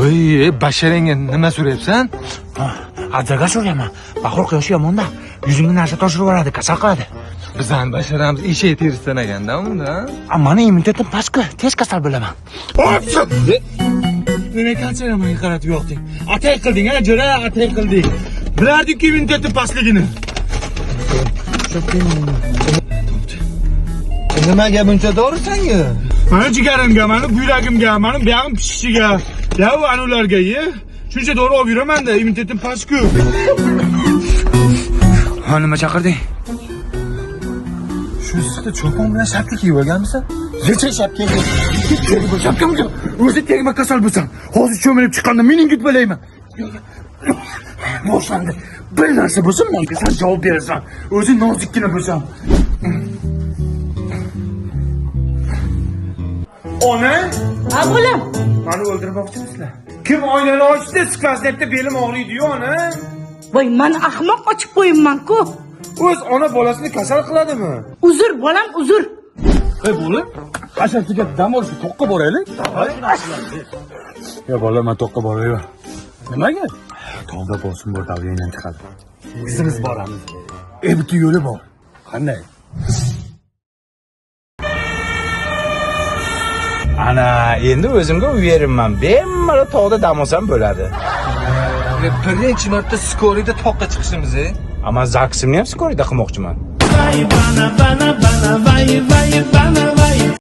Voy, basharangga nima so'rayapsan? Adzaga so'rayman. Bahor quyoshi yomon-da. Yuzingga narsa toshirib yuboradi, kasal qiladi. Bizning basharamiz eshak terisidan ekanda unda. Mani immunitetim pastku, tez kasal bo'laman. Nima kanseraman qaratib yoqding? Atay qilding, ha, jo'ra, atay qilding. Bilardingki immunitetim pastligini. Nimaga buncha dorisan-ku? Mana jigarimga, mana buyragimga, mana buyog'im pishishiga, ya anularga ye. Shuncha dori olib yuraman-da, immunitetim pastku. Ha, nima chaqirding? Shu issiqda cho'pon bilan shapka kiyib olganmisan? Necha shapka? Shapkamga o'zi tegma kasal bo'lsam, hozir cho'milib chiqqanda mening gutbalayman. Boshanda bir narsa bo'lsa, menga sen javob berasan. O'zi nozikkina bo'lsam. Ona? Ha bolam. Meni o'ldirmoqchimisizlar? Kim oynani ochdi, siqlas debdi, belim og'riydi-yu, ona. Voy, men ahmoq ochib qo'yibman-ku. O'z ona bolasini kasal qiladimi? Uzr bolam, uzr. Ey bolam, qashaqchiga dam olishga to'qqa boraylik. Ya bolam, men to'qqa boraman. Nimaga? Tog'da bosim bor, davlendan chiqadi. Bizimiz boramiz. Bitta yo'li bor. Qanday? Ana, endi o'zimga uyerinman. Bemalol tog'da dam olsam bo'ladi. Birinchi marta skorida toqqa chiqishimiz, Ammo zaksimni ham skorida qilmoqchiman. Vay bana bana bana vay vay bana